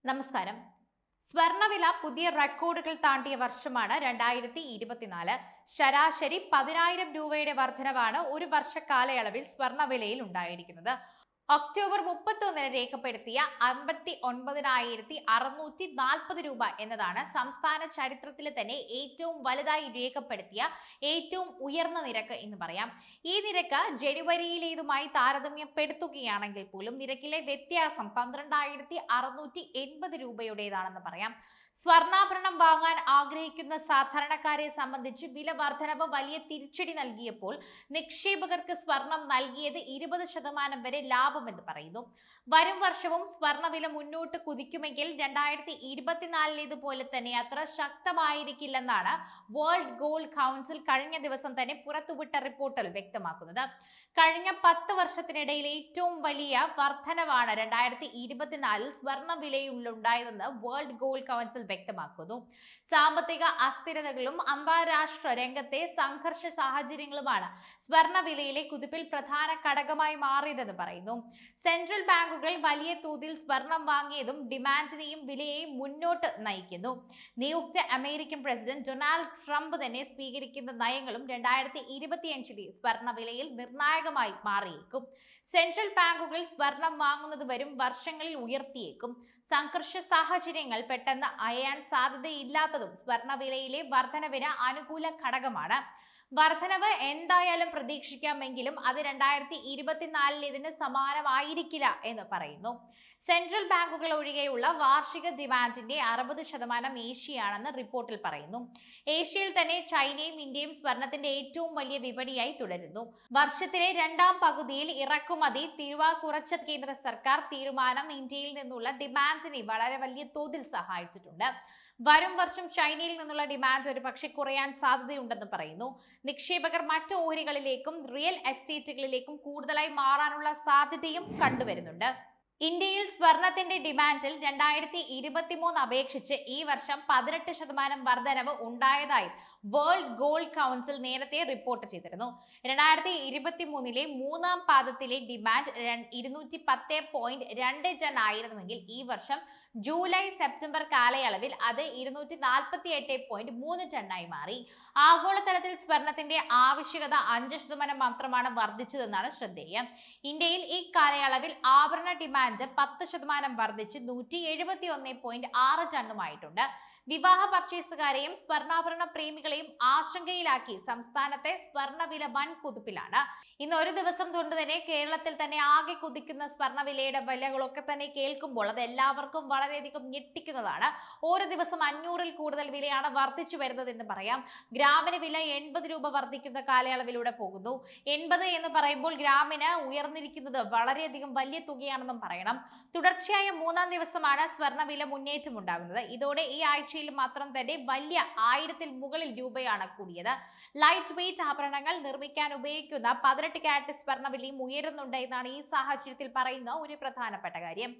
നമസ്കാരം. സ്വർണവില പുതിയ റെക്കോർഡുകൾ താണ്ടിയ വർഷമാണ് 2024. ശരാശരി 10,000 രൂപയുടെ വർധനവാണ് ഒരു വർഷ കാലയളവിൽ സ്വർണവിലയിൽ ഉണ്ടായിരിക്കുന്നത്. ഒക്ടോബർ 31 രേഖപ്പെടുത്തിയ 59,640 രൂപ എന്നതാണ് സംസ്ഥാന ചരിത്രത്തിലെ തന്നെ ഏറ്റവും വലുതായി രേഖപ്പെടുത്തിയ ഏറ്റവും ഉയർന്ന നിരക്ക് എന്ന് പറയാം. ഈ നിരക്ക് ജനുവരിയിലേതുമായി താരതമ്യപ്പെടുത്തുകയാണെങ്കിൽ പോലും നിരക്കിലെ വ്യത്യാസം 12,680 രൂപയുടേതാണെന്ന് പറയാം. സ്വർണ്ണാഭരണം വാങ്ങാൻ ആഗ്രഹിക്കുന്ന സാധാരണക്കാരെ സംബന്ധിച്ച് വില വർധനവ് വലിയ തിരിച്ചടി നൽകിയപ്പോൾ നിക്ഷേപകർക്ക് സ്വർണം നൽകിയത് 20% വരെ ലാഭമെന്ന് പറയുന്നു. വരും വർഷവും സ്വർണ്ണവില മുന്നോട്ട് കുതിക്കുമെങ്കിൽ 2024 തന്നെ അത്ര ശക്തമായിരിക്കില്ലെന്നാണ് വേൾഡ് ഗോൾഡ് കൗൺസിൽ കഴിഞ്ഞ ദിവസം തന്നെ പുറത്തുവിട്ട റിപ്പോർട്ടിൽ വ്യക്തമാക്കുന്നത്. കഴിഞ്ഞ 10 വർഷത്തിനിടയിൽ ഏറ്റവും വലിയ വർധനവാണ് 2024 സ്വർണ്ണവിലയിലുണ്ടായതെന്ന് വേൾഡ് ഗോൾഡ് കൗൺസിൽ വ്യക്തമാക്കുന്നു. സാമ്പത്തിക അസ്ഥിരതകളും അന്താരാഷ്ട്ര രംഗത്തെ സംഘർഷ സാഹചര്യങ്ങളുമാണ് സ്വർണ്ണവിലയിലെ കുതിപ്പിൽ പ്രധാന ഘടകമായി മാറിയതെന്ന് പറയുന്നു. സെൻട്രൽ ബാങ്കുകൾ വലിയ തോതിൽ സ്വർണം വാങ്ങിയതും ഡിമാൻഡിനെയും വിലയെയും മുന്നോട്ട് നയിക്കുന്നു. നിയുക്ത അമേരിക്കൻ പ്രസിഡന്റ് ഡൊണാൾഡ് ട്രംപ് തന്നെ സ്വീകരിക്കുന്ന നയങ്ങളും 2025 സ്വർണ്ണവിലയിൽ നിർണായകമായി മാറിയേക്കും. സെൻട്രൽ ബാങ്കുകൾ സ്വർണം വാങ്ങുന്നത് വരും വർഷങ്ങളിൽ ഉയർത്തിയേക്കും. സംഘർഷ സാഹചര്യങ്ങൾ പെട്ടെന്ന് അയയാൻ സാധ്യതയില്ലാത്തതും സ്വർണ്ണവിലയിലെ വർധനവിന് അനുകൂല ഘടകമാണ്. വർധനവ് എന്തായാലും പ്രതീക്ഷിക്കാമെങ്കിലും അത് 2024 സമാനമായിരിക്കില്ല എന്ന് പറയുന്നു. സെൻട്രൽ ബാങ്കുകൾ ഒഴികെയുള്ള വാർഷിക ഡിമാൻഡിന്റെ 60% ഏഷ്യയാണെന്ന് റിപ്പോർട്ടിൽ പറയുന്നു. ഏഷ്യയിൽ തന്നെ ചൈനയും ഇന്ത്യയും സ്വർണത്തിന്റെ ഏറ്റവും വലിയ വിപണിയായി തുടരുന്നു. വർഷത്തിലെ രണ്ടാം പകുതിയിൽ ഇറക്കുമതി കുറച്ച കേന്ദ്ര സർക്കാർ തീരുമാനം ഇന്ത്യയിൽ നിന്നുള്ള ഡിമാൻഡിനെ വളരെ വലിയ തോതിൽ സഹായിച്ചിട്ടുണ്ട്. വരും വർഷം ചൈനയിൽ നിന്നുള്ള ഡിമാൻഡ് ഒരുപക്ഷെ കുറയാൻ സാധ്യതയുണ്ടെന്ന് പറയുന്നു. നിക്ഷേപകർ മറ്റു ഓഹരികളിലേക്കും റിയൽ എസ്റ്റേറ്റുകളിലേക്കും കൂടുതലായി മാറാനുള്ള സാധ്യതയും കണ്ടുവരുന്നുണ്ട്. ഇന്ത്യയിൽ സ്വർണത്തിന്റെ ഡിമാൻഡിൽ 2023 അപേക്ഷിച്ച് ഈ വർഷം 18% വർധനവ് ഉണ്ടായതായി വേൾഡ് ഗോൾഡ് കൗൺസിൽ നേരത്തെ റിപ്പോർട്ട് ചെയ്തിരുന്നു. 2023 മൂന്നാം പാദത്തിലെ ഡിമാൻഡ് 210.2 ടൺ ആയിരുന്നുവെങ്കിൽ ഈ വർഷം ജൂലൈ സെപ്റ്റംബർ കാലയളവിൽ അത് 248.3 ടണ്ണായി മാറി. ആഗോളതലത്തിൽ സ്വർണത്തിന്റെ ആവശ്യകത 5% മാത്രമാണ് വർദ്ധിച്ചതെന്നാണ് ശ്രദ്ധേയം. ഇന്ത്യയിൽ ഈ കാലയളവിൽ ആഭരണ ഡിമാൻഡ് 10% വർദ്ധിച്ച് 171.6 ടണ്ണുമായിട്ടുണ്ട്. വിവാഹ പർച്ചേസുകാരെയും സ്വർണ്ണാഭരണ പ്രേമികളെയും ആശങ്കയിലാക്കി സംസ്ഥാനത്തെ സ്വർണ്ണവില വൻ കുതിപ്പിലാണ്. ഇന്ന് ഒരു ദിവസം കൊണ്ട് തന്നെ കേരളത്തിൽ തന്നെ ആകെ കുതിക്കുന്ന സ്വർണ്ണവിലയുടെ വിലകളൊക്കെ തന്നെ കേൾക്കുമ്പോൾ അത് എല്ലാവർക്കും വളരെയധികം ഞെട്ടിക്കുന്നതാണ്. ഓരോ ദിവസം 500-ൽ കൂടുതൽ വിലയാണ് വർദ്ധിച്ചു വരുന്നത് എന്ന് പറയാം. ഗ്രാമിന് വില 80 രൂപ വർദ്ധിക്കുന്ന കാലയളവിലൂടെ പോകുന്നു. 80 എന്ന് പറയുമ്പോൾ ഗ്രാമിന് ഉയർന്നിരിക്കുന്നത് വളരെയധികം വലിയ തുകയാണെന്നും പറയണം. തുടർച്ചയായ മൂന്നാം ദിവസമാണ് സ്വർണ്ണവില മുന്നേറ്റം ഉണ്ടാകുന്നത്. ഇതോടെ ഈ ആഴ്ചയിൽ മാത്രം തന്നെ വലിയ 1000-ൽ മുകളിൽ രൂപയാണ് കൂടിയത്. ലൈറ്റ് വെയിറ്റ് ആഭരണങ്ങൾ നിർമ്മിക്കാൻ ഉപയോഗിക്കുന്ന 18 കാരറ്റ് സ്വർണ്ണവിലയും ഉയരുന്നുണ്ട് എന്നാണ് ഈ സാഹചര്യത്തിൽ പറയുന്ന ഒരു പ്രധാനപ്പെട്ട കാര്യം.